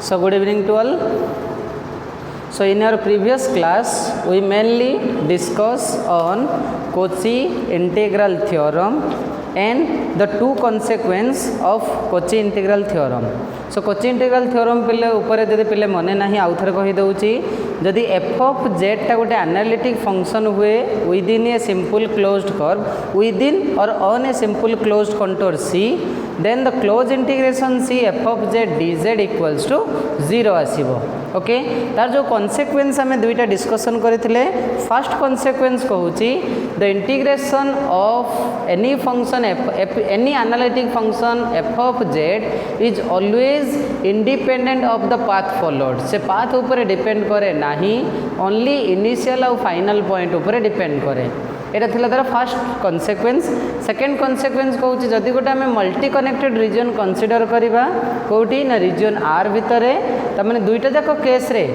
So good evening to all. So in our previous class we mainly discuss on Cauchy integral theorem and the two consequence of Cauchy integral theorem. So Cauchy integral theorem पिले ऊपर जदि पिले मने नहीं आउ थरे कहि दउची जदि f of z टा गोटे एनालिटिक फंक्शन हुए within a simple closed curve within और on a simple closed contour c then the closed integration c f of z dz equals to 0 आसीबो. ओके तार जो कॉन्सिक्वेंस हमें दुईटा डिस्कशन करथिले फर्स्ट कॉन्सिक्वेंस कहूची the integration of any function any analytic function f of z is always independent of the path followed. से path ऊपर depend करे नाही ओनली इनिशियल और फाइनल पॉइंट ऊपर डिपेंड करे. एटा थिला तार फर्स्ट कॉन्सिक्वेंस. सेकंड कॉन्सिक्वेंस कहूची जदि गोटे आम मल्टी कनेक्टेड रीजन कंसीडर करिबा कोठी ना रीजन r भितरे त माने दुईटा जाक केस रे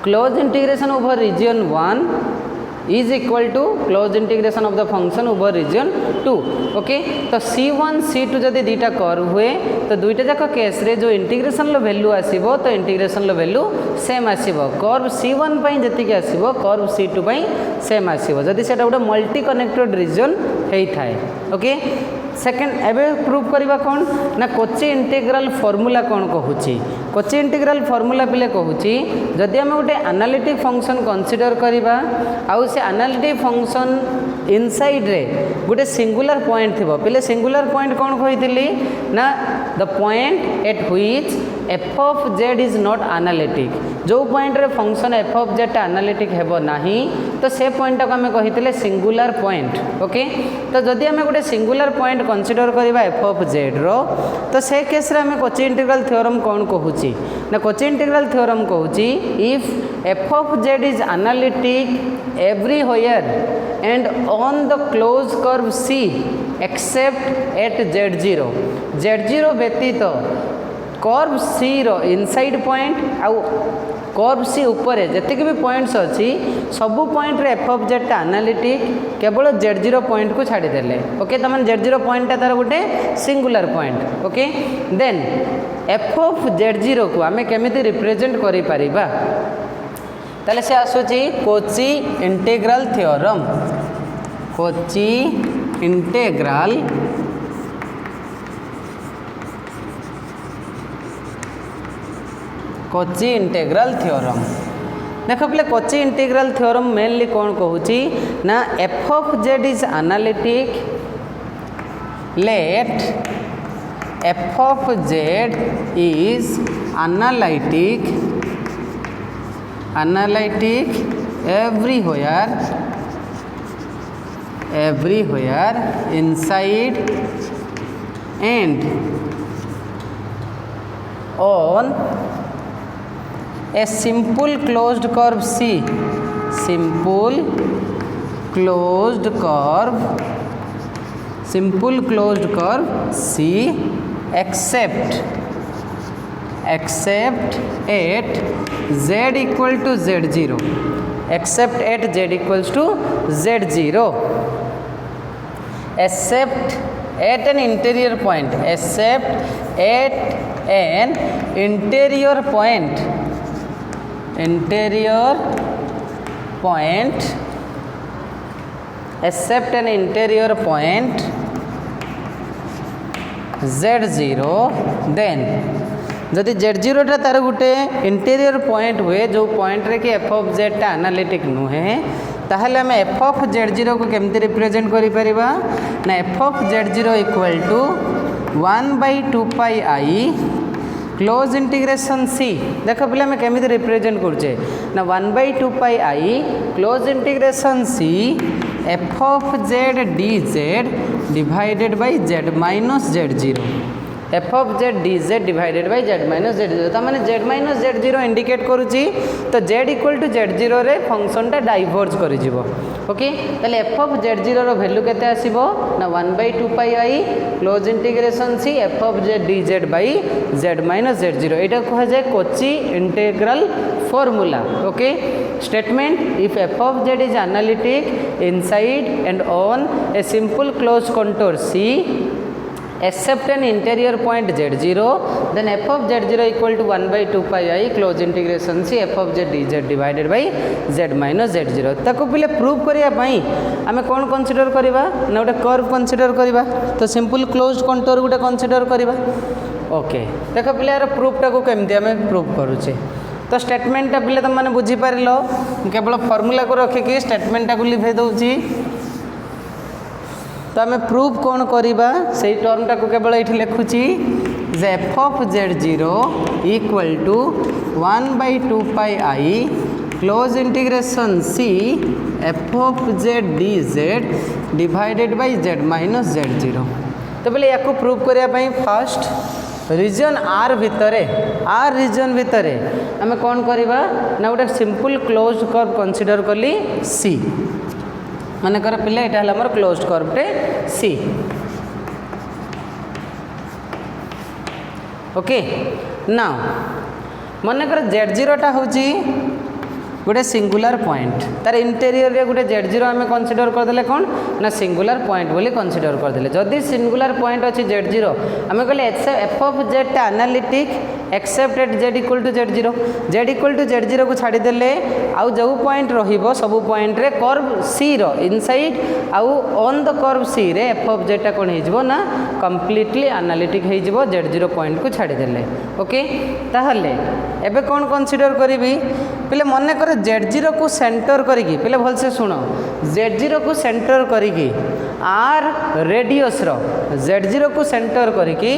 close integration over region 1 is equal to close integration of the function over region 2. Okay तो c1 c2 जदि दुईटा कर्व हुए तो दुईटा जाक केस रे जो इंटीग्रेशन लो वैल्यू आसीबो तो इंटीग्रेशन लो वैल्यू सेम आसीबो. कर्व c1 पई जतिके आसीबो कर्व c2 पई सेम आसीबो जदि सेटा गोटे मल्टी कनेक्टेड रीजन हेई थाए. ओके सेकेंड एवं प्रूव करवा कौन ना Cauchy इंटीग्रल फॉर्मूला कौन कहूची. Cauchy इंटीग्रल फॉर्मूला पिले कहूची जदि आम गोटे एनालिटिक फंक्शन कंसीडर करवा आउ से एनालिटिक फंक्शन इनसाइड रे गोटे सिंगुलर पॉइंट थिबो पिले सिंगुलर पॉइंट कौन कहितली ना the point at which f of z is not analytic. जो पॉइंट रे फंक्शन f of z टा एनालिटिक हेबो नाही तो से पॉइंट को आम कहितले सिंगुलर पॉइंट. ओके तो जदि आम गोटे सिंगुलर पॉइंट कंसीडर करवा f of z रो तो से केस रे आम Cauchy इंटीग्रल थ्योरम कौन कहूची ना Cauchy इंटीग्रल थ्योरम कहूची if f of z is analytic everywhere and on the closed curve c except at z0. z0 व्यतीत कर्व c रो इनसाइड पॉइंट आउ कर्व c ऊपर जति भी पॉइंट्स अच्छी सबू पॉइंट रे f of z टा एनालिटिक केवल z0 पॉइंट को छाड़ी देले. ओके तो माने z0 पॉइंट टा तार गोटे singular point. Okay then f of z0 को आमे केमिति रिप्रेजेंट करि परिबा ताले से आसुची Cauchy integral theorem. Cauchy integral Cauchy integral theorem. देखो पहले Cauchy इंटीग्रल थ्योरम मेनली कौन कहूची ना f of z is analytic let f of z is analytic everywhere inside and on a simple closed curve c. simple closed curve c except at z equal to z0. except at z equals to z0 except at an interior point except at an interior point except an interior point z0 then जदि z0 टा तार गोटे interior point हुए जो point रे कि f of z टा analytic नुहे ताहले आम f of z0 को केमती रिप्रेजेंट करि परिबा ना f of z0 equal to 1/2 pi i close integration c. देख पे आम केमी रिप्रेजेंट करुचे ना 1/2 pi i close integration c f of z dz divided by z minus z0. f of z dz divided by z minus z0 तो माने z minus z0 indicate करुची तो z इक्वल टू z0 रे function टा diverge करि जिवो. Okay ताले f of z0 रो वैल्यू केते आसीबो ना 1/2 pi i close integration c f of z dz by z minus z0. एटा कह जाय Cauchy integral formula. Okay statement if f of z is analytic inside and on a simple close contour c except an interior point z0, then f of z0 equal to 1 by 2 pi I close integration c f of z dz divided by z minus z0 ताको पिले prove करिया पई आमे कोन consider करबा ना गोटे curve consider करबा तो सिंपल क्लोज्ड कंटूर गोटे कंसीडर करबा ओके देख पिले यार प्रूफ टाको केमती आमे प्रूव करूचे तो स्टेटमेंट पिले तुम मैंने बुझी पार केवल फर्मूला को रखिकी स्टेटमेंट टाक लिभे दूसरी तो आम प्रूफ कौन करवा से टर्म टाक केवल ये लिखुची जे f of z0 equal to 1 by 2 pi I close integration c f of z dz divided by z minus z0 तो बोले या प्रूफ करने फास्ट रीजन आर रीजन भितर आम कौन करवा ना गोटे सिंपल क्लोज कर्व कंसीडर कली सी मानकर पिले यहाँ है क्लोज कर्वटे सी ओके नाउ मनकर z0 टा हूँ गोटे सिंगुलर पॉइंट तार इंटेरियर रे गोटे z0 आम कंसीडर करदे कौन ना सिंगुलर पॉइंट बोली कंसीडर करदे जदि सिंगुलर पॉइंट अच्छी z0 आम कहले एफ ऑफ z टा analytic except at z equal to z0 z equal to z0 को छाड़देले आउ जो पॉइंट रहिबो सब पॉइंट रे कर्व c रो इनसाइड आउ ऑन द कर्व c रे एफ ऑफ z टा कोन हेजिबो ना कंप्लीटली एनालिटिक हेजिबो z0 पॉइंट को छाड़देले ओके ताहले एबे कोन कंसीडर करिवि पिले मन कर z0 को सेंटर करिकी पिले भल से सुनो z0 को सेंटर करिकी r रेडियस रो z0 को सेंटर करिकी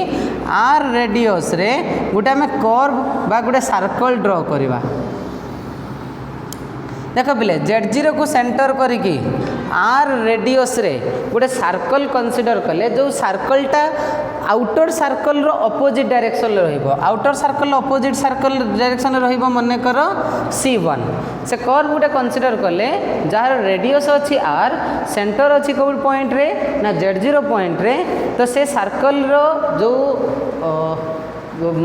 r रेडियस रे गोटे आम कर्व बा गोटे सर्कल ड्रॉ करवा देख पिले z0 को सेंटर करिकी r रेडियस रे गोटे सर्कल कंसीडर कले जो सर्कलटा आउटर सर्कल रो अपोजिट डायरेक्शन रहिबो outer circle opposite circle direction रहिबो मने कर c1 से कर्व गोटे कंसीडर कले जार रेडियस अछि r सेंटर अछि कोन पॉइंट रे ना z0 पॉइंट रे तो से सर्कल रो जो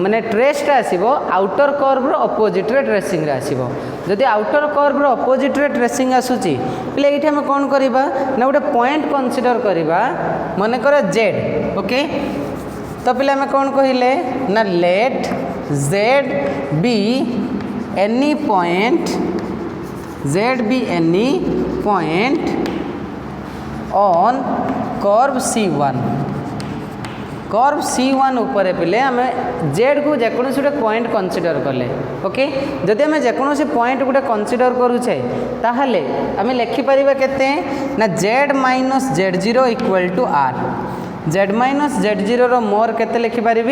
माने ट्रेसटा आसीबो आउटर कर्व रो अपोजिट रे ट्रेसिंग रे आसीबो जदि आउटर कर्व रो अपोजिट रे ट्रेसिंग आसुची पले एठी हम कोन करबा ना गोटे पॉइंट कंसीडर करबा माने कर z ओके तो पहले आम कौन कहले ना let z be any point z be any point on curve c1 curve c1 ऊपर पिले आम z को जेकोसी गोटे पॉइंट कंसीडर कले ओके जदि आम जेकोसी पॉइंट गोटे कंसीडर करूचे ताहले आम लिखिपर केते ना z minus z0 equal to r z minus z0 rho मोर केते लिखिपारि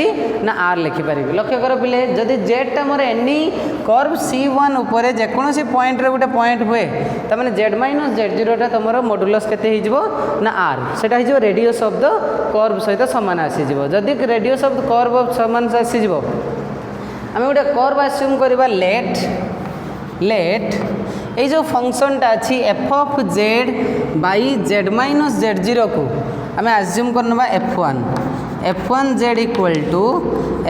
ना r लिखिपारि लक्ष्य कर पिले जदि z टा मोर एनी कर्व c1 ऊपर जेकोसी पॉइंट रे गोटे पॉइंट हुए त माने z माइनस z0 टा तमरो मॉडुलस केते हिजबो ना r सेटा हिजबो रेडियस ऑफ द कर्व सहित समान आसी जिवो जदि रेडियस ऑफ द कर्व समान आसी जिवो आमे गोटे कर्व अस्यूम करबा लेट ए जो फंक्शन टा अछि f of z by z minus z0 को आम आज्यूम करना f1 z equal to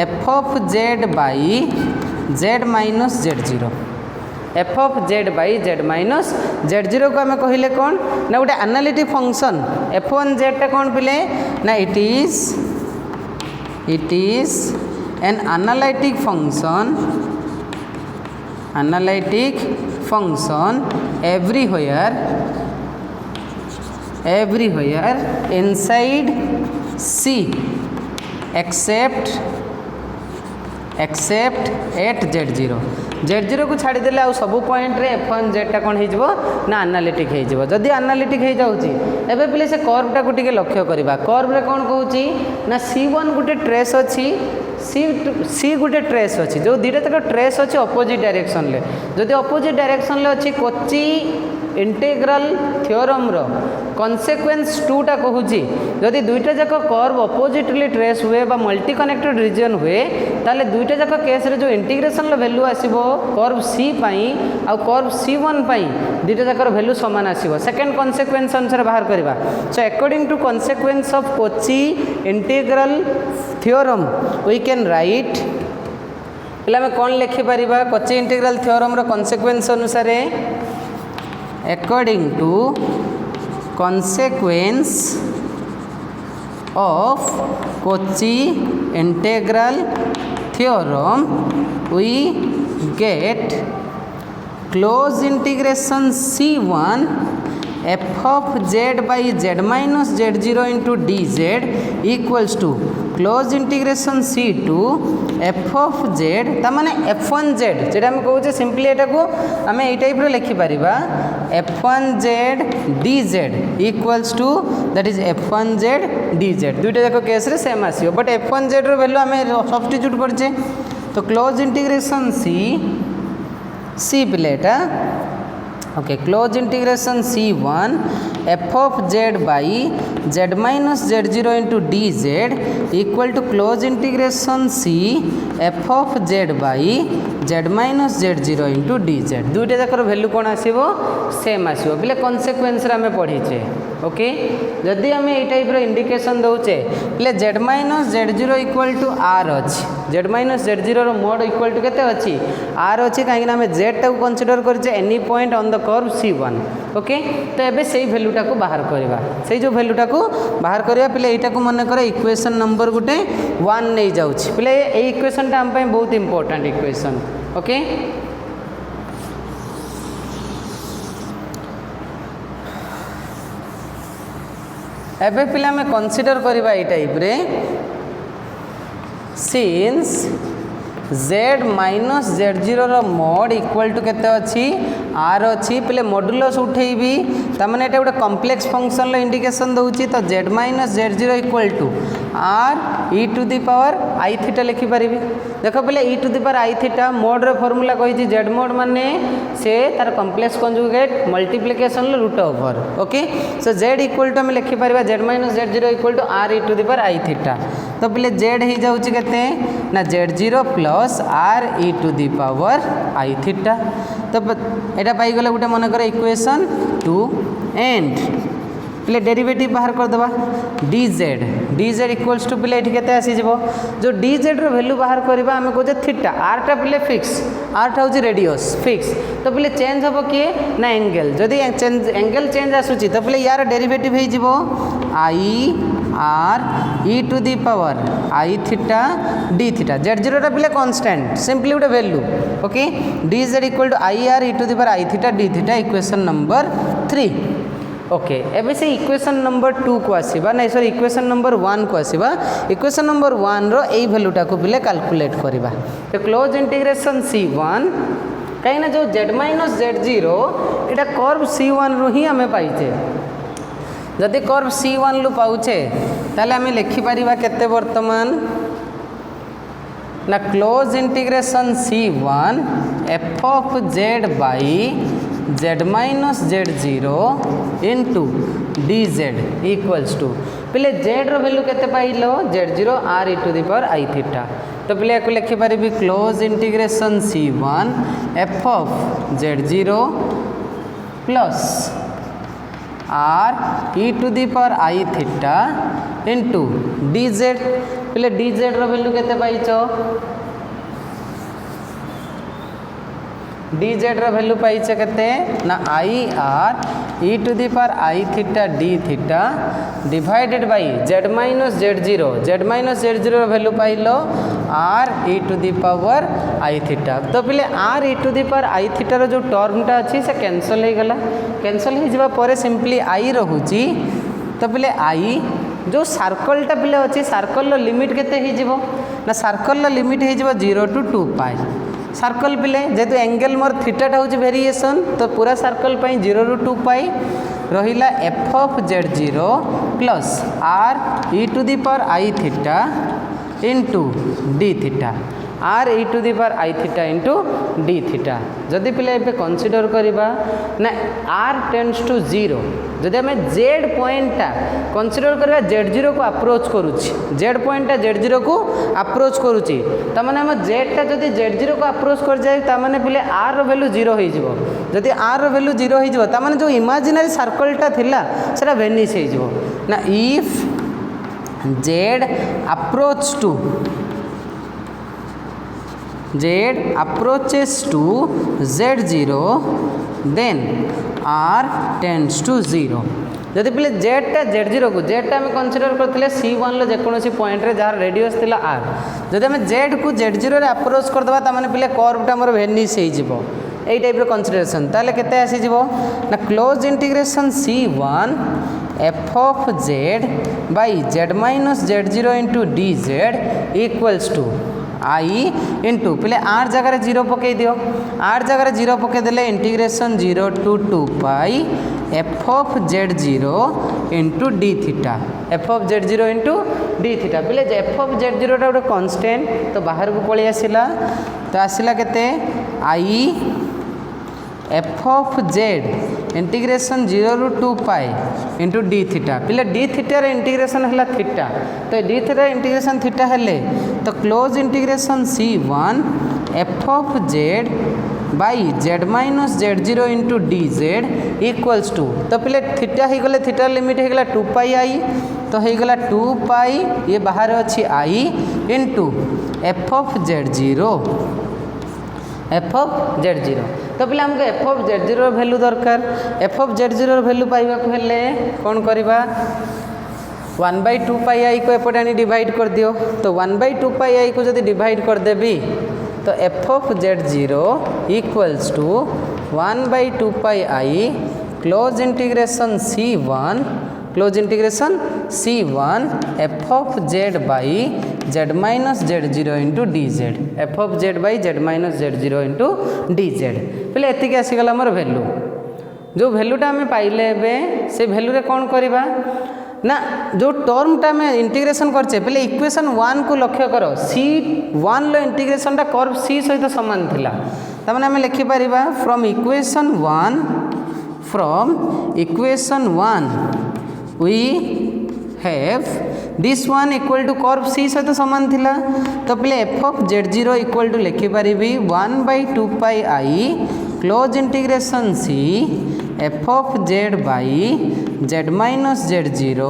f of z by z minus z0 f of z by z minus z0 को आम कहले कौन ना गोटे एनालिटिक फंक्शन f1 z टा कौन पिले ना it is an analytic function everywhere inside C except at z0 को छाड़देले आ सब पॉइंट रे f1 z टा कौन हो ना एनालिटिक हो जदि एनालिटिक हो जाऊँगी एवं पे से कर्व टाक टे लक्ष्य करवा कर्व रे कौन कहूँ ना c1 गोटे ट्रेस अच्छी सी गोटे ट्रेस अच्छी जो दुईटा तक ट्रेस अच्छी अपोजिट डायरेक्शन ले जदि अपोजिट डायरेक्शन ले अच्छी कोची इंटेग्रल थ्योरम रो कॉन्सेक्वेंस 2 टा कहूँ जदि दुईटा जाक कर्व अपोजिटली ट्रेस हुए बा मल्टी कनेक्टेड रीजन हुए ताले दुईटा जाक केस रे जो इंटीग्रेशन रो वैल्यू आसीबो कर्व सी पाई आ कर्व c1 पाई दुईटा जाकर वैल्यू समान आसीबो सेकंड कॉन्सेक्वेंस अनुसार बाहर करबा so according to consequence of Cauchy integral theorem we can write पहले आम कौन लिखिपर कोची इंटीग्रल थ्योरम रो कॉन्सेक्वेंस अनुसार according to consequence of Cauchy integral theorem, we get close integration C1 f of z by z minus z0 into dz equals to close integration C2 f of z तामाने f1z जेटा हम कहूचे simply एटा को आमे ए type रो लिखि परिबा f1z dz equals to that is f1z dz दुइटा जाको case रे same आसीयो but f1z रो value आमे सब्स्टिट्यूट करछे तो क्लोज इंटीग्रेशन c प्लेटा okay close integration C1 f of z by z minus z0 into dz equal to close integration C f of z by z minus z0 into dz दुइटा जाकर value कौन आसीबो same आसीबो बिले consequence रे हमें पढ़ीचे okay जदि हमें ए type रो indication दउचे बिले z minus z0 equal to r अछि z minus z0 रो मोड इक्वल टू केते अछि r अछि काहे कि हमें z टा को कंसीडर करछे any point on the curve C1 okay तो एबे सेही वैल्यू टा को बाहर करबा सेही जो वैल्यू टा को बाहर करबा पिले एटा को मन करे इक्वेशन नंबर गुटे 1 नै जाउछि पिले ए इक्वेशन टा हम पय बहुत इंपोर्टेंट इक्वेशन ओके एबे पिला में कंसीडर करबा ए टाइप रे सिंस z माइनस z0 रो मोड इक्वल टू केते अछि r अछि पिले मॉड्यूलस उठेबी त माने एटा गोटे कॉम्प्लेक्स फंक्शन लो इंडिकेशन दउची तो z minus z0 equal to r e to the power i theta लिखि परिबी देखो पिले e to the power i theta mod रो फार्मूला कहि छी z मोड माने से तार कॉम्प्लेक्स कंजुगेट मल्टीप्लिकेशन लो root over okay so z equal to हम लिखि परिबा z minus z0 equal to r e to the power i theta तो पिले z ही जाउची केते ना z0 plus r e to the power i theta तो एटा पाई गले गुटे मन करे इक्वेशन 2 एंड पिले डेरिवेटिव बाहर कर दबा dz इक्वल्स टू पिले एठी केते आसी जबो जो dz रो वैल्यू बाहर करबा हमें कोजे थीटा r टा पिले फिक्स r टा होची रेडियस फिक्स तो पिले चेंज होबो के ना एंगल जदी एंगल चेंज आसुची तो पिले यार डेरिवेटिव हे जबो i r e to the power i theta d theta z0 टा पिले कांस्टेंट सिंपली उटे value okay dz equal to i r e to the power i theta d theta equation number 3 okay एबे से equation number 2 को आसीबा नै sorry equation number 1 को आसीबा equation number 1 रो एई value टा को पिले कैलकुलेट करबा तो क्लोज इंटीग्रेशन C1 काई ना जो z माइनस z0 एटा कर्व C1 रो ही हमें पाइचे जदि कर्व C1 लु पाउचे ताले हमें लिखि परिबा केते वर्तमान ना close integration C1 f of z by z minus z0 into dz equals to पिले z रो वैल्यू केते पाइलो z0 r e to the power i theta तो पिले को लिखि परिबी close integration C1 f of z0 plus r e to the power i theta into dz पिले dz रो वैल्यू केते पाइचो dz रो वैल्यू पाइछे केते ना i r e to the power i theta d theta divided by z minus z0 रो value पाइलो r e to the power i theta तो पिले r e to the power i theta रो जो term टा अछि से cancel हे गला कैंसिल हे जिबा परे सिंपली i रहूची तो पिले i जो सर्कल टा पिले अछि सर्कल रो लिमिट केते हे जिवो ना सर्कल रो लिमिट हे जिवो 0 टू 2 पाई सर्कल पिले जेतु एंगल मोर थीटा टा होची वेरिएशन तो पूरा सर्कल पई 0 टू 2 पाई रहिला f of z0 plus r e to the power i theta into d theta r e to the power i theta into d theta जदि पिले एबे कंसीडर करबा ना r टेंड्स टू 0 जदि हमें z पॉइंट टा consider करबा z0 को अप्रोच करूची z पॉइंट टा z0 को अप्रोच करूची त माने हम z टा जदि z0 को अप्रोच कर जाय त माने पिले r रो वैल्यू 0 होई जिवो जदि r रो वैल्यू 0 होई जिवो त माने जो इमेजिनरी सर्कल टा थिला सेटा वेनिश होई जिवो ना if z approach to z approaches to z0 then r tends to 0 जदि पिले जेडटा Z0 को जेडटा आम कनसीडर करते C1 जेकोसी पॉइंट रे जार रेडियस थिला R जदि आम जेड को Z0 रे अप्रोच करदबा तामाने पिले कर्वटा मोर भेनिश हो जिवो एई टाइप रो कनसीडरेशन ताले केते आसी जिवो ना close integration C1 f of z by z minus z0 into dz equals to I into पे आर जगह 0 पकई दियो आर जगह 0 पकई देले integration 0 to 2 pi f of z0 into d theta f of z0 into d theta पे f of z0 टा गोटे constant तो बाहर को पलि आसिला तो आसिला केते I f of z integration 0 ru 2 pi into d theta पे डी थीटा रे इंटीग्रेशन है थीटा तो डी थीटा इंटीग्रेशन थीटा हेले तो close integration C1 f of z by z minus z0 into D Z equals to तो पे theta हो गले थीटा लिमिट हो गला 2 पाई आई तो हो गला 2 पाई ये बाहर अच्छी आई into f of z0 f of z0 तो पे हमको f of z0 वैल्यू दरकार f of z0 वैल्यू पाइबा को हेले कौन करवा 1/2 पाई आई को एपटे आनी डिवाइड कर दियो तो 1/2 पाई आई को जब डिवाइड कर देबी तो f of z0 equals to 1/2 pi i close integration C1 close integration C1 f of z by z minus z0 into D z f of z by z minus z0 into D z पे एतिक आसीगला more value जो वैल्यूटा आम पाइले से value रे कौन करवा ना जो टर्मटा आम इंटीग्रेशन करचे पे इक्वेशन 1 को लक्ष्य कर C1 लो इंटीग्रेशनटा कर्व C सहित सामान थिला तमाने आम लिखि परिबा from equation 1 we have this one equal to curve C सहित सामान थिला तो पे f of z0 equal to लिखि परिबी 1/2 pi i close integration C f of z by z minus z0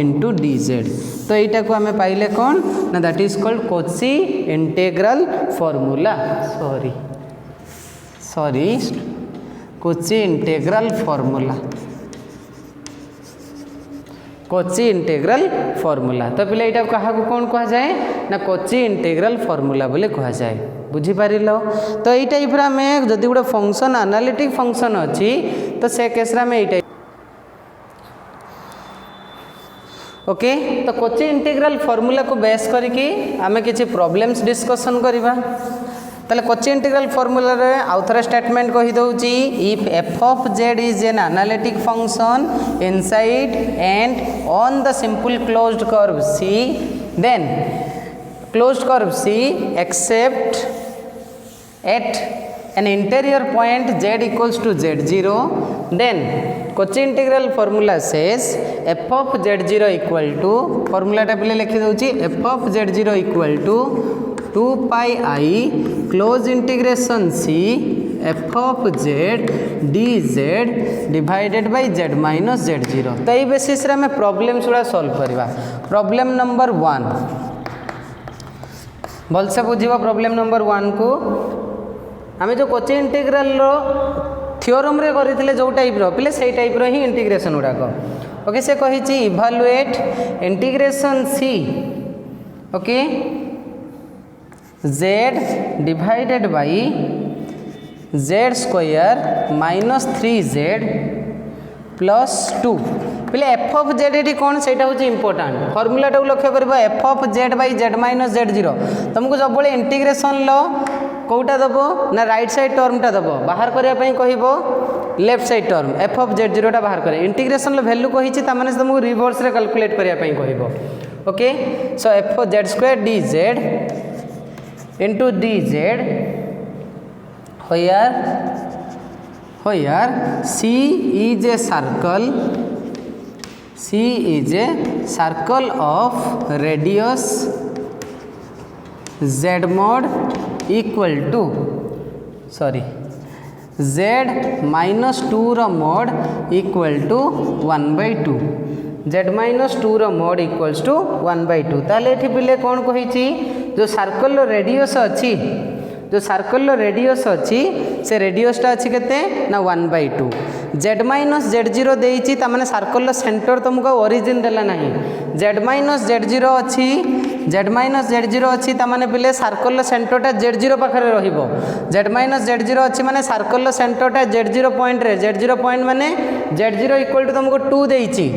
into D z तो यहाँ को आम पाइले कौन ना that is called Cauchy integral formula sorry Cauchy integral formula Cauchy integral formula तो पे यहाँ क्या कौन कह जाए ना कोची इंटेग्रल फॉर्मूला बोले कह जाए बुझीपार तो यही टाइप आम जदि गोटे फंक्शन एनालिटिक फंक्शन अच्छी तो से केस आम यही ओके तो कोची इंटेग्रल फॉर्मूला को बेस करके आम किसी प्रॉब्लम्स डिस्कशन करवा ताले कोची इंटेग्रल फॉर्मूला रे आउ थरे स्टेटमेंट कहि दउची if f of z is an analytic function inside and on the simple closed curve C then closed curve C except at an interior point z equals to z0 then Cauchy integral formula says f of z0 equal to formula टा पे लिखि दउची f of z0 equal to 2 pi I close integration C f of z dz divided by z minus z0 तो ये basis रे हमें problem गुड़ा solve करवा problem number 1 भलसे बुझिबा problem number 1 को आम जो कोची इंटीग्रल रो थियोरम रे करथिले जो टाइप रो पिले सेही टाइप रो ही इंटीग्रेशन गुड़ाक ओके से कहिछि evaluate integration C okay z divided by z square minus 3z plus 2 पे f of z ये कौन से इम्पोर्टाट फर्मूला टाक लक्ष्य कर f of z by z minus z0 तुमको जब इंटीग्रेशन लो कौटा दब ना राइट साइड टर्मटा दब बाहर करने कह left side term f of z0 टा बाहर करे इंटीग्रेशन लो वैल्यू कही तुमको रिवर्स रे कैलकुलेट करने कह okay so f of z square dz into dz where C is a circle of radius z mod equal to z minus 2 रो mod equal to 1/2 z minus 2 रो mod equals to 1/2 ताले एठी पिले कौन कही जो सर्कल रेडियस अच्छी जो सर्कल रेडियस अच्छी से रेडियसटा अच्छी केते ना 1/2 जेड माइनस जेड जीरो देती ताने सर्कल सेंटर तुमको ओरिजिन देला नहीं जेड माइनस जेड जीरो अच्छी जेड माइनस जेड जीरो अच्छी ताने पिले सर्कल सेंटरटा जेड जीरो पाखे रहिबो जेड माइनस जेड जीरो अच्छी माने सर्कल सेंटरटा जेड जीरो पॉइंट रे जेड जीरो पॉइंट माने जेड जीरो इक्वल टू तुमको 2 देती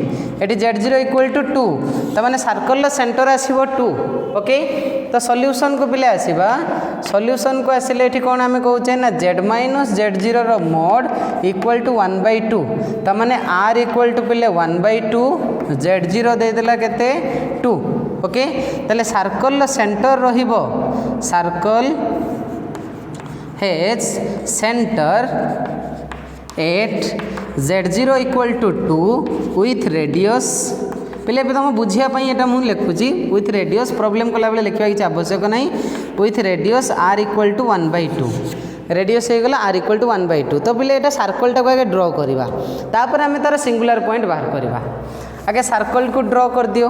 एटी जेड जीरो इक्वल टू 2 ताने सर्कल सेंटर आसीबो 2 ओके तो सॉल्यूशन को पिले आसीबा सॉल्यूशन को आसिले एठी कोन हमें कहउचे ना जेड माइनस जेड जीरो रो मोड इक्वल टू 1/2 ताने आर इक्वल टू पिले 1/2 जेड जीरो दे देला केते 2 ओके ताले सर्कल सेंटर रहिबो circle has centre at z0 equal to 2 with radius पहले तुम बुझापी यहाँ मुझे लिखुची विथ रेडियस प्रॉब्लम कला बेले लिखा किसी आवश्यक नहीं with radius r equal to 1/2 radius हो गला आर इक्वल टू 1/2 तो पहले यहाँ सर्कलटा को आगे ड्र करवा तापर आम तार सिंगुलर पॉइंट बाहर करवा आगे सर्कल को ड्र कर दियो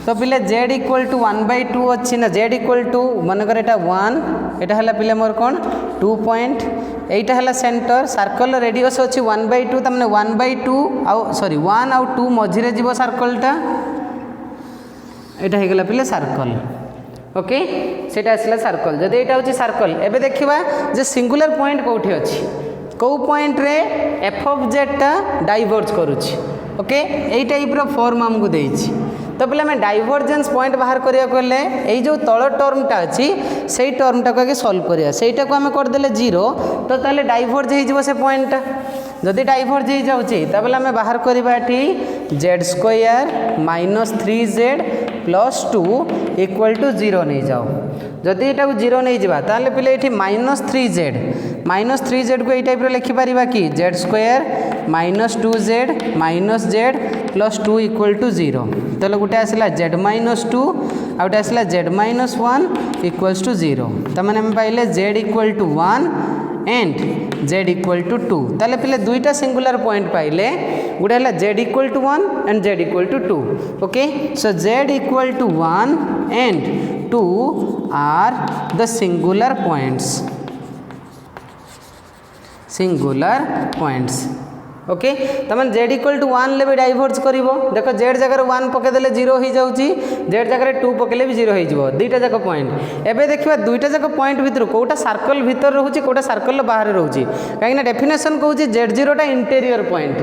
तो पिले z इक्वल टू 1/2 अच्छी ना z इक्वल टू मनकर यहाँ 1 यहाँ है पिले मोर कौन 2 पॉइंट एटा है सेंटर सर्कल रेडियस अच्छी 1/2 तमने 1/2 आउ सॉरी 1 आउ 2 मझिरे जीव सर्कलटा यहाँ हो पिले सर्कल ओके सेटा आसला सर्कल जदि यहाँ हूँ सर्कल एबे देखिबा जे सिंगुलर पॉइंट कौटी अच्छी कौ पॉइंट रे एफ ऑफ जेडटा डाइवर्ज करुच्ची ओके यही टाइप रो फॉर्म आमको देइछि तो पहले आम डाइवर्जेंस पॉइंट बाहर करिया कहले एई जो तल टर्मटा अच्छी से टर्मटा को आगे सॉल्व करिया सेटा को आम करदेले 0 तो ताले डाइवर्ज हो जिवो से पॉइंटटा जदि डाइवर्ज हो जाउची तबले आम बाहर करबा एठी z² - 3z + 2 इक्वल टू 0 नहीं जाओ जदि एटा 0 नहीं जावा ताले पहले एठी -3z -3z को एई टाइप रो लिखि परिबा कि z² - 2z - z + 2 equal to 0 तो गोटे आसला z - 2 आ गोटे आसला z - 1 इक्वल्स टू 0 तमाने हम पाइले z equal to 1 and z equal to 2 ताले पिले दुईटा सिंगुलर पॉइंट पाइले गोटे है z equal to 1 and z equal to 2 okay so z equal to 1 and 2 are the singular points okay तमें z इक्वल टू 1 ले भी डाइवर्ज कर देख z जगह 1 पकईदे 0 हो जाऊँगी z जगह 2 पकईले भी 0 हो दुईटा जाक पॉइंट एबे देखिए दुईटा जाक पॉइंट भितर कौटा सर्कल भितर रोचे कौटा सर्कल बाहर रोचे कहीं डेफिनेशन कहूँ z0 इंटेरियर पॉइंट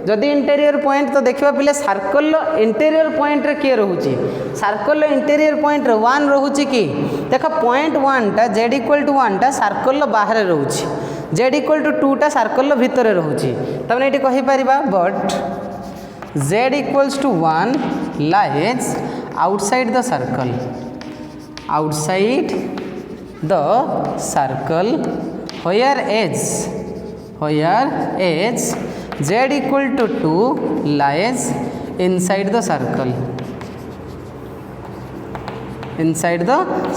जदि इंटेरियर पॉइंट तो देखा पिले सर्कल इंटेरियर पॉइंट रे किए रोचे सर्कल इंटेरियर पॉइंट 1 रोचे कि देख पॉइंट 1 टा z इक्वल टू 1 टा सर्कल बाहर रोचे z इक्वल टू 2 टा सर्कल भितर रोचे तमने ये कहीपर but z equals to 1 lies outside the circle whereas z equal to 2 lies inside the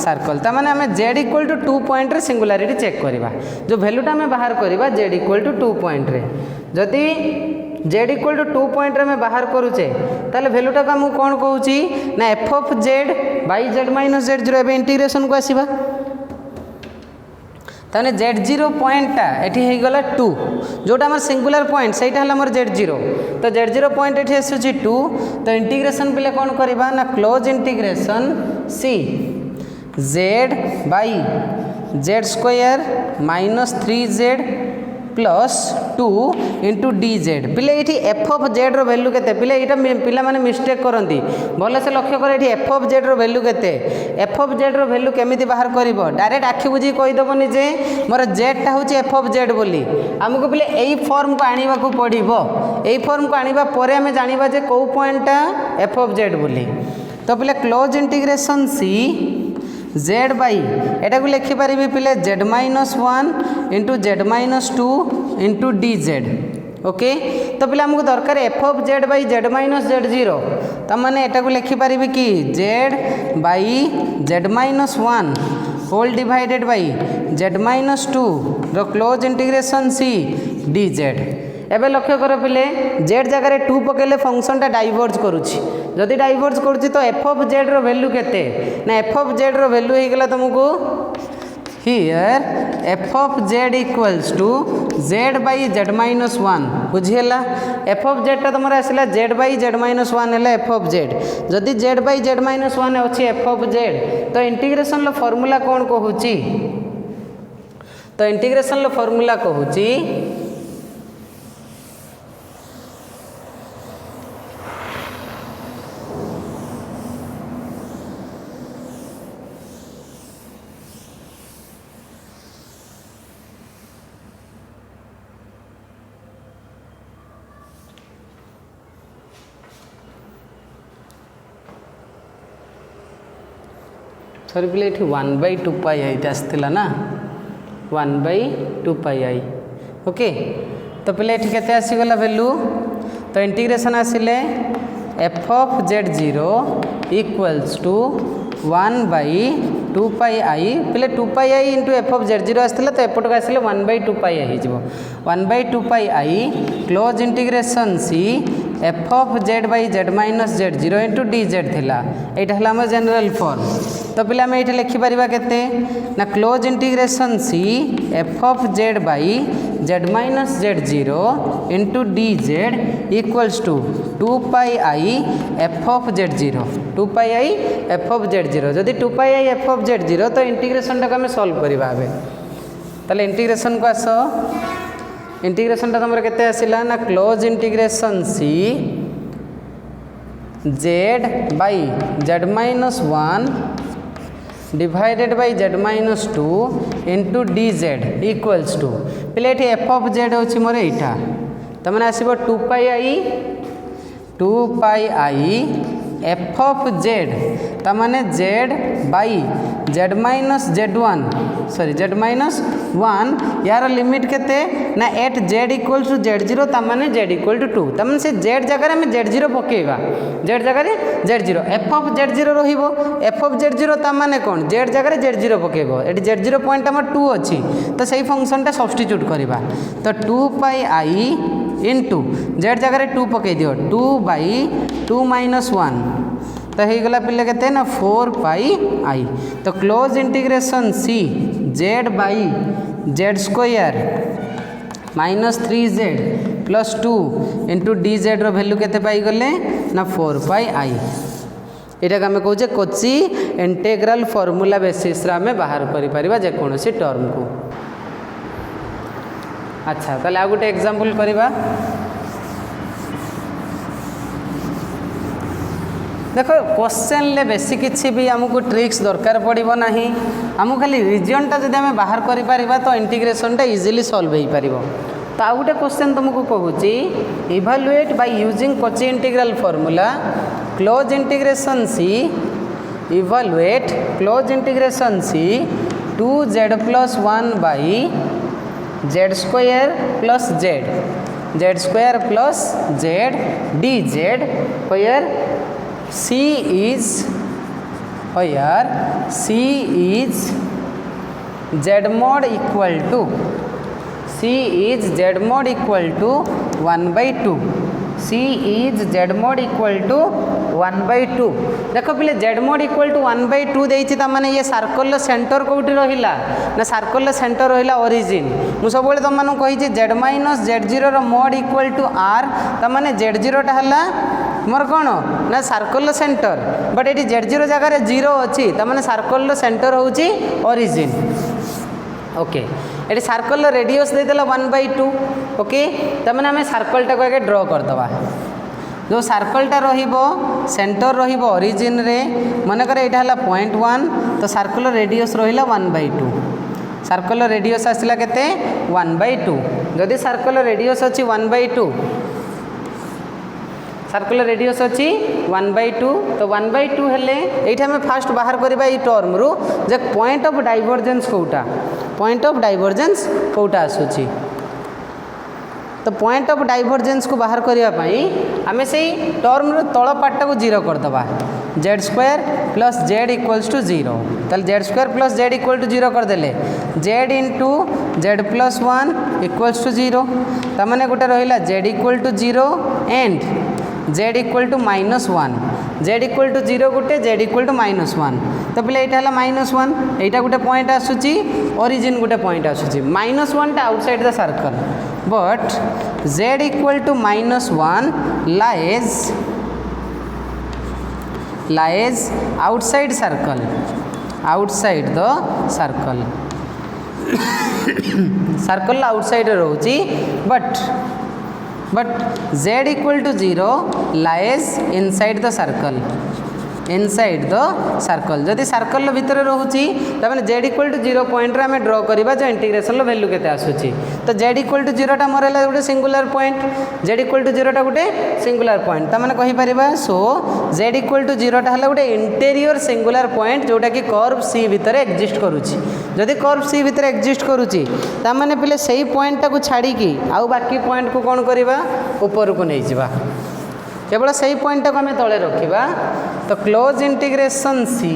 circle तमाने आम z इक्वल टू 2 पॉइंट रे सिंगुलारिटी चेक करवा जो वैल्यूटा आम बाहर करवा z इक्वल टू 2 पॉइंट रे जदि z इक्वल टू 2 पॉइंट रे आम बाहर करुचे ताले वैल्यूटा को आमको कौन कहूँ ना f of z by z minus z0 एवं इंटीग्रेशन को आसवा ताने z0 पॉइंटटा ये गला 2 जोटा आम सिंगुलर पॉइंट से आमर z0 तो z0 पॉइंट ये आसूँ 2 तो इंटीग्रेशन पे कौन करवा ना close integration c z by z² - 3z plus 2 into dz पिले ये एफ ऑफ जेड रो वैल्यू केते पिले यहाँ पिला माने मिस्टेक करती भल से लक्ष्य कर एफ ऑफ जेड रो वैल्यू केते एफ ऑफ जेड रो वैल्यू केमिति बाहर करिवो डायरेक्ट आखि बुझी कहीदेवनी जे मोर जेडटा हूँ एफ ऑफ जेड बोली आमको पिले यही फॉर्म को आने को पड़ो यही फॉर्म को आने पर आम जाना जे कौ पॉइंटटा एफ ऑफ जेड बोली तो पिले close integration c z by एटा को लिखिपारि पिले z - 1 into z - 2 into dz okay तो पिला आमको दरकार f of z by z - z0 तमाने एटा को लिखिपारि कि z by z - 1 whole divided by z - 2 रो क्लोज इंटीग्रेशन c dz एबे लक्ष्य कर पिले जेड जगह 2 पकेले फंक्शनटा डाइवर्ज करुच्ची जदि डाइवर्ज करुच्ची तो एफ ऑफ जेड रो वैल्यू केते ना एफ ऑफ जेड रो वैल्यू हो गला तुमको here f of z equals to z by Z minus 1 बुझीगला एफ ऑफ जेड तुम आसला जेड बाई जेड माइनस 1 है एफ ऑफ जेड जदि जेड बाई जेड माइनस 1 अच्छी एफ ऑफ जेड तो इंटीग्रेशन फॉर्मूला कौन कहूची तो इंटीग्रेशन फॉर्मूला कहूची सॉरी पिले ये 1/2 पाई आई आसला ना 1/2 पाई आई ओके तो पिले ये केते आसीगला वैल्यू तो इंटीग्रेशन आसिले f of z 0 equals to 1/2 pi i पिले 2 pi i into f of z 0 आसला तो एपटक आसिले 1/2 पाई आई हो 1/2 pi i close integration C f of z by Z minus z 0 into D z थिला एटा हला हम general form तो पिला हम ये लिखिपर केते ना close integration C f of z by Z minus z 0 into D Z equals to 2 pi I F of z 0 2 pi I F of z 0 जदि 2 pi I F of z 0 तो integration टाक आम solve करवा ताले integration को आस integration टा तुम केते आसिला ना close integration C Z by Z minus 1 divided by Z minus 2 into D Z equals to पे एफ ऑफ जेड अच्छी मोर यहाँ तो मैंने आसो 2 pi I F of Z तमाने Z by Z minus Z 1 sorry Z minus 1 यार limit केते ना at Z equal to Z 0 तमाने जेड इक्वल टू 2 तमाने से जेड जगह में जेड 0 पकेवा जेड जगह जेड 0 एफ ऑफ जेड 0 रहिबो एफ ऑफ जेड 0 तमाने कौन जेड जगह जेड 0 पकेबो एटी जेड 0 पॉइंट हमर 2 अच्छी तो सही फंक्शन टा सब्स्टिट्यूट करवा तो 2 पाई आई इंटू जेड जगह 2 पकई दियो 2 बाई 2 माइनस 1 तो होगला पिले के ना 4 पाई आई तो close integration C Z by z square minus 3z plus 2 into D z value केते पाई गले ना 4 पाई आई यहाँ आम कहे कोची इंटेग्राल फॉर्मूला बेसिस आम बाहर कर जेकोसी टर्म को अच्छा ताले आ गोटे एग्जांपल करवा देखो क्वेश्चन ले बेसी किसी भी आमको ट्रिक्स दरकार पड़ो ना आमको खाली रीजनटा जब आम बाहर कर तो इंटीग्रेशनटा इजिली सॉल्व हो पार तो आ गोटे क्वेश्चन तुमको कहूँ evaluate by using Cauchy integral formula close integration C evaluate close integration C 2z plus 1 by z square plus z square plus z d z where C is z mod equal to C is z mod equal to 1/2 C is z mod equal to 1/2 देख पिले Z mod equal to 1/2 देती मैंने ये circle centre कौटी रहा ना circle centre रहा origin मुझे सब तुम कही z minus z 0 mod equal to r तमाने जेड 0टा है मोर कौन ना सर्कल सेंटर बट ये जेड 0 जगह 0 अच्छी तमाने सर्कल सेंटर होची ओरिजिन ओके ये सर्कल रेडियस देदेला 1/2 ओके तमाने आम सर्कलटा को आगे ड्र करदे जो सर्कलटा रहिबो सेंटर रहिबो ओरिजिन रे मनकर यहाँ है 0.1 तो सर्कल रेडियस रहिला 1/2 सर्कल रेडियस आसला केते 1/2 जदि सर्कल रेडियस अच्छी 1/2 सर्कल रेडियस अच्छी 1/2 तो 1/2 हेले ये आम फास्ट बाहर करवा ये टर्म रु जे पॉइंट ऑफ डाइवर्जेंस कोटा पॉइंट ऑफ डाइवर्जेंस कोटा आसूची तो पॉइंट ऑफ डाइवर्जेंस को बाहर करने आम से टर्म तल पार्टा को 0 करदे z square plus z equals to 0 ताल z square plus z equal to 0 करदेले z into z plus 1 equals to 0 तार गोटे रहा z equal to 0 and z equal to -1 z equal to 0 गोटे जेड इक्वल टू -1 तो पे यहाँ -1 यहाँ गोटे पॉइंट आसूची ओरिजिन गोटे पॉइंट आसूची -1 टा outside the circle but z equal to -1 lies outside the circle circle outside रोची but z equal to 0 lies inside the circle जदि सर्कल भितर रोची तमें z इक्वल टू 0 पॉइंट रे आमे ड्रॉ करबा जो इंटीग्रेशन वैल्यू केते आसुची तो z इक्वल टू 0 टा मोर है गोटे singular point z equal to 0 टा गोटे सिंगुलर पॉइंट तमें कहि परिबा सो z इक्वल टू 0 टा हला गोटे इंटीरियर सिंगुलर पॉइंट जोटा कि कर्व c भितर एक्जिस्ट करूची जदि कर्व c भितर एक्जिस्ट करूची ता माने पहिले सेही पॉइंट टा को छाड़ी की आउ बाकी पॉइंट को कोन करबा ऊपर को नै जिबा केवल सही पॉइंट को आम तले रखा तो close integration C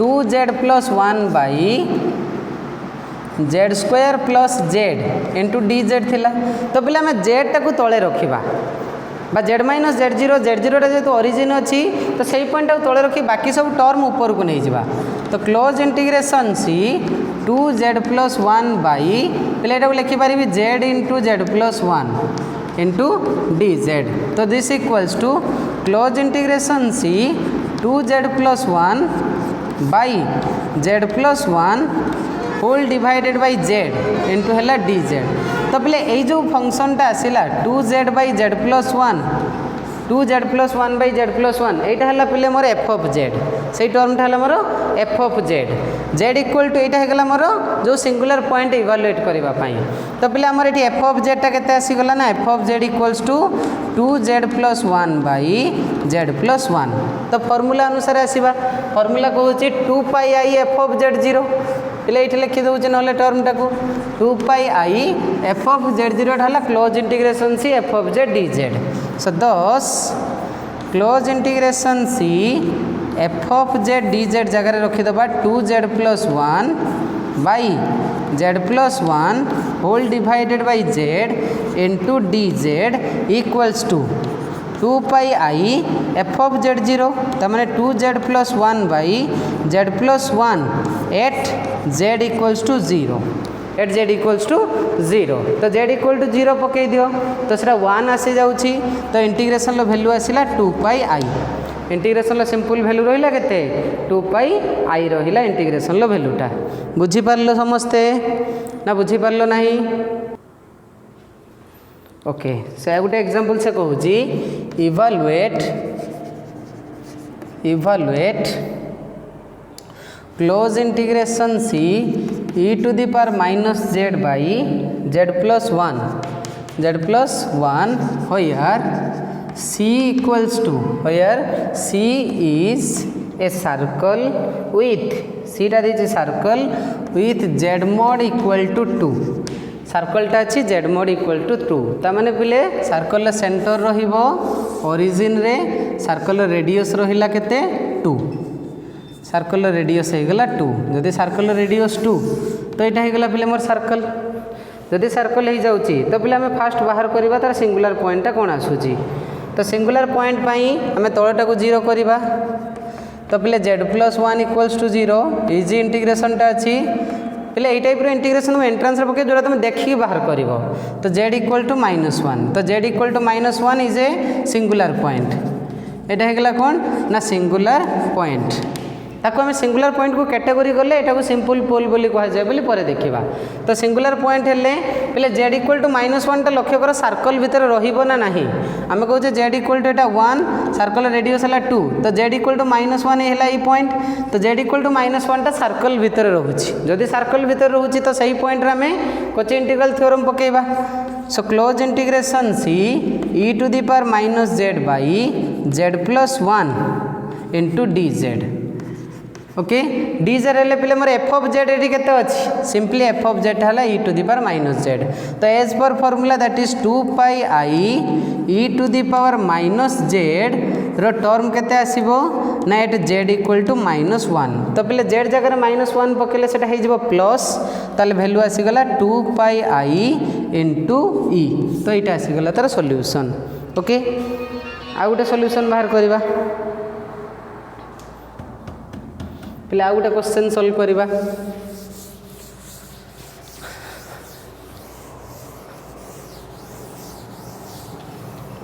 2z plus 1 by z square plus z into D z थिला तो पे आम जेड टाक तले रखा बा जेड माइनस जेड जीरो जेहेतु ओरिजिन अच्छी तो सही पॉइंट को तले रखी बाकी सब टर्म ऊपर को नहीं जावा तो close integration C 2z plus 1 by पे यहाँ लिखिपारि z into z plus 1 into D z तो this equals to close integration C 2z plus 1 by z plus 1 whole divided by z into है डी जेड तो पे ये जो फंक्शनटा आसला 2z by z plus 1 2z plus 1 by z plus 1 यहाँ है पे मोर एफ ऑफ जेड से टर्मटा है मोर F of Z Z equal to यहाँ होगा मोर जो सिंगुलर पॉइंट इवालुएट करने तो पे आमर ये एफ ऑफ जेडटा के आसीगला ना f of z equals to 2z plus 1 by z plus 1 तो फर्मूला अनुसार आसवा फर्मूला कहूँ 2 pi I F of z 0 पे ये लिखी दूचे ना टर्मटा को 2 pi I F of z 0 है close integration C f of z d z so this close integration C f of z d z जगह रखीदे 2z plus 1 by z plus 1 whole divided by z into D Z equals to 2 pi I F of z 0 तमें 2z plus 1 by z plus 1 at z equals to 0 at z equals to 0 तो z equal to 0 पकई दियो तो sir 1 आसी जाउची तो integration value आसला 2 pi आई integration simple value रहा के 2 पाई आई रहा इंटीग्रेशन वैल्यूटा बुझीपार समस्ते ना बुझीपार ना ओके से गोटे एग्जांपल से कहूँ evaluate close integration C e to the power minus z by z plus 1 where c equals to where c is a circle with c टा देछि circle with z mod equal to 2 circle टा अच्छी z mod equal to 2 ता माने पिले circle centre रहिबो origin रे circle radius रहिला केते 2 सर्कल रेडियस हो गला 2 जदि सर्कल रेडियस 2 तो यहाँ हो गला पिले मोर सर्कल जदि सर्कल हो जाउची तो पिले आम फास्ट बाहर करबा तार सिंगुलर पॉइंटा कौन आसूची तो सिंगुलर पॉइंट पाई आम तलटा को 0 करवा तो पे z plus 1 equals to 0 easy इंटीग्रेशनटा अच्छी पे यही टाइप इंटीग्रेशन एंट्रांस पके जो तुम देखिए बाहर कर तो जेड इक्वल टू -1 तो z equal to -1 is a singular point यहाँ होगा कौन ना सिंगुलर पॉइंट ताको आम सिंगुलर पॉइंट को कैटेगोरी गले यहाँ सिंपल पोल बोली कहुए बोली पर देखा तो सिंगुलर पॉइंट हेल्ले पे जेड इक्वल टू -1 टा लक्ष्य कर सर्कल भितर रहा ना आम कहे जेड इक्वल टू यहाँ 1 सर्कल रेडियस है 2 तो जेड इक्वल टू -1 है ये पॉइंट तो जेड इक्वल टू -1 टा सर्कल भितर रोचे जदि सर्कल भितर रोचे तो सही पॉइंट आम कोची इंटीग्रल थ्योरम पकेबा so close integration C e to the power minus z by z plus 1 into D z okay d z हेल्ले पे मोर एफ ऑफ जेड ये के अच्छी सिंपली एफ ऑफ जेड है e to the power minus z तो as पर formula that is 2 pi i e to the power minus z रो टर्म केते आसीबो ना एट जेड इक्वल टू -1 तो पिले जेड जगह -1 पकेले सेटा हे जिवो प्लस ताले वैल्यू आसी गला 2 पाई आई इंटू ई तो एटा आसी गला तार सॉल्यूशन ओके आ गोटे सॉल्यूशन बाहर करबा पिले आ गोटे क्वेश्चन सॉल्व करबा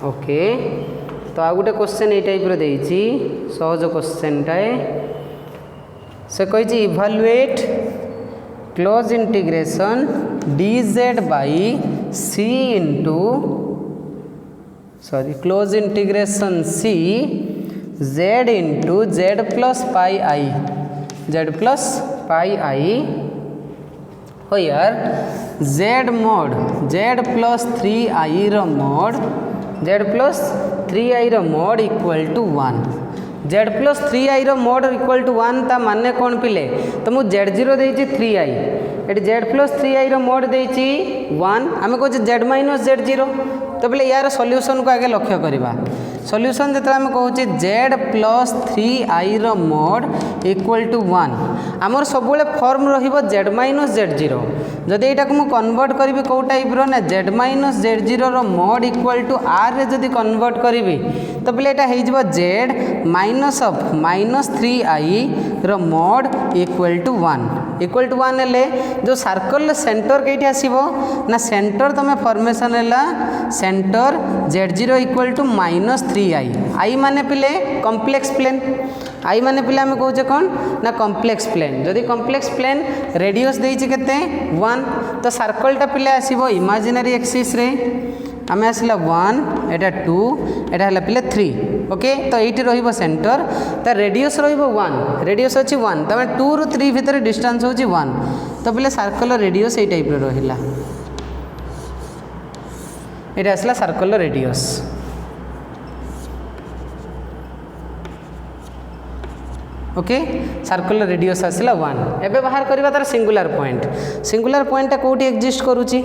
ओके तो आ गोटे क्वेश्चन ये टाइप रो देइची सहज क्वेश्चन टाए से कहिची evaluate close integration dz by c into sorry close integration c z into z plus pi i z plus pi i हो यार z mod z plus 3i रो मोड z प्लस 3i रो mod equal to 1 z plus 3i रो mod equal to 1 ता माने कौन पिले तो मु z0 देइची 3i एटी z प्लस 3i रो मोड देइची 1 आमे कहू z माइनस z0 तो बोले यार सॉल्यूशन को आगे लक्ष्य करवा सॉल्यूशन जो आम कहूँ z प्लस 3i रो मोड इक्वल टू 1 आमर सब फॉर्म रहिबो z माइनस z0 जदि एटा को मु कन्वर्ट करी कौ टाइप रो ना z माइनस z0 रो मोड इक्वल टू r रे जदि कन्वर्ट करी तो बोले एटा हे जिवो z minus of minus 3i रो मोड इक्वल टू 1 हेले जो सर्कल सेंटर कईठी आसीबो ना सेंटर तमे फॉर्मेशन हैला centre z0 equal to minus 3i i माने पिले कॉम्प्लेक्स प्लेन आई माने पिले आम कहूचे कौन ना कॉम्प्लेक्स प्लेन जदि कॉम्प्लेक्स प्लेन रेडियस देइछि केते 1 तो सर्कलटा पिले आसीबो इमेजिनरी एक्सिस रे आमे आसला 1 एटा 2 एटा हला पिले 3 ओके तो एठी रहिबो सेंटर त रेडियस रहिबो 1 रेडियस अछि 1 तमे 2 रु 3 भीतर डिस्टेंस होछि 1 तो पिले सर्कल रेडियस ए टाइप रे रहिला एटा आसला circle radius okay circle radius आसला 1 एबे बाहर करबा तार सिंगुलर पॉइंट ता कोठी एग्जिस्ट करूची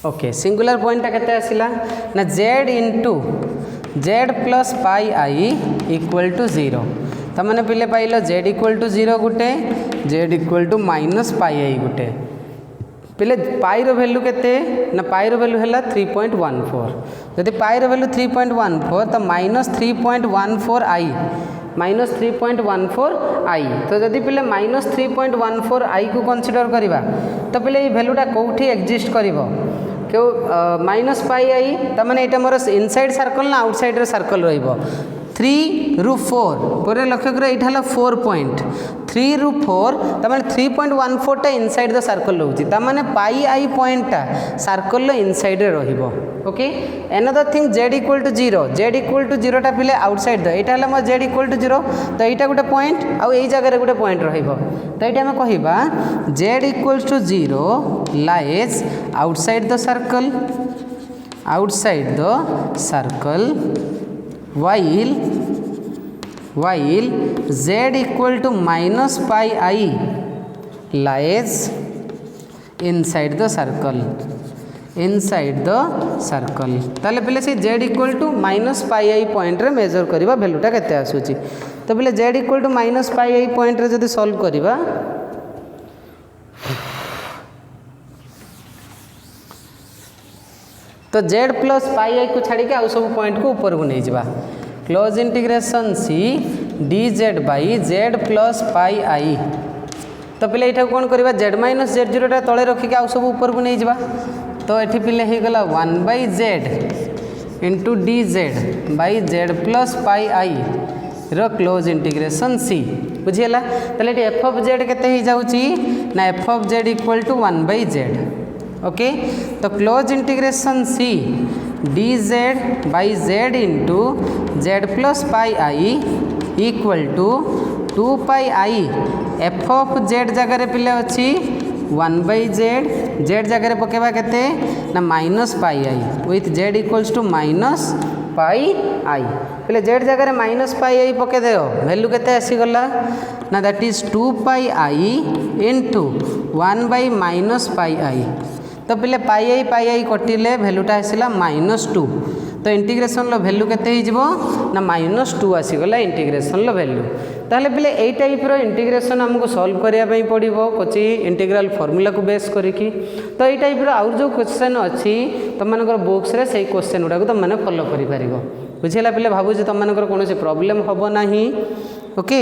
ओके सिंगुलर पॉइंट ता केते आसिला ना z into z plus pi i equal to 0 त माने पिले पाइलो z इक्वल टू 0 गुटे z equal to minus pi i गुटे पिले पाई रो वैल्यू केते ना पाई रो वैल्यू हैला 3.14 जदि पाई रो वैल्यू 3.14 तो माइनस 3.14 आई माइनस 3.14 आई तो जदि पिले माइनस 3.14 आई को कंसीडर करिबा तो पिले ये वैल्यूटा कोठी एग्जिस्ट करिवो क्यों माइनस पाई आई त माने एटा मोर इनसाइड सर्कल ना आउटसाइड रे सर्कल रहिबो 3 रु 4 पूरे लक्ष्य कर एटा हला 4 पॉइंट 3 रु 4 त माने 3.14 टा इनसाइड द सर्कल रहउची त माने पाई आई पॉइंट टा सर्कल लो इनसाइड रे रहिबो okay another thing z equal to 0 टा पिले आउटसाइड द एटा हला म z इक्वल टू 0 तो एटा गुटे पॉइंट आ एई जगह रे गुटे पॉइंट रहिबो तो एटा हम कहिबा z equal to 0 lies outside the circle while z equal to minus pi I lies inside the circle ताले पहले से z equal to minus pi I point रे मेजर करिबा वैल्यूटा केते आसुची तो पहले z equal to minus pi I point रे जदी सॉल्व करिबा तो z प्लस पाई आई को छाड़ी के आउ सब पॉइंट को ऊपर को नहीं जावा close integration c dz by z plus pi i तो पिले एटा कोन करबा z माइनस z0 टा तळे रखि के आउ सब ऊपर को नहीं जावा तो एठी पिले हे गला 1 by z into dz by z plus pi i रो क्लोज इंटीग्रेशन c बुझियला तले एठी f ऑफ z केते हे जाउची ना f of z equal to 1 by z okay तो close integration c dz by z into z plus pi i equal to 2 pi I F of z जगह पिले अच्छी 1 बाई z जगह पकेबा केते ना minus pi i with z equals to minus pi i पिले z जगह minus pi आई पके दे वैल्यू केते आसी गला ना that is 2 pi i into 1 by minus pi i तो पिले पाई आई कटिले वैल्यूटा आसला -2 तो इंटीग्रेशन भैल्यू केते ना -2 आसीगला इंटीग्रेशन भैल्यू। ताहले पिले एई टाइप रो इंटीग्रेशन हमको सॉल्व करिया पई पड़िबो कोची इंटीग्रल फार्मूला को बेस करिकी। तो एई टाइप रो आउर जो क्वेश्चन अछि तुम मानकर बुक्स रे सेई क्वेश्चन गुडा को तुम माने फॉलो करि पारिबो। बुझिला पिले भाबु जे तुम मानकर कोनोसी प्रॉब्लम हबो नाही। ओके।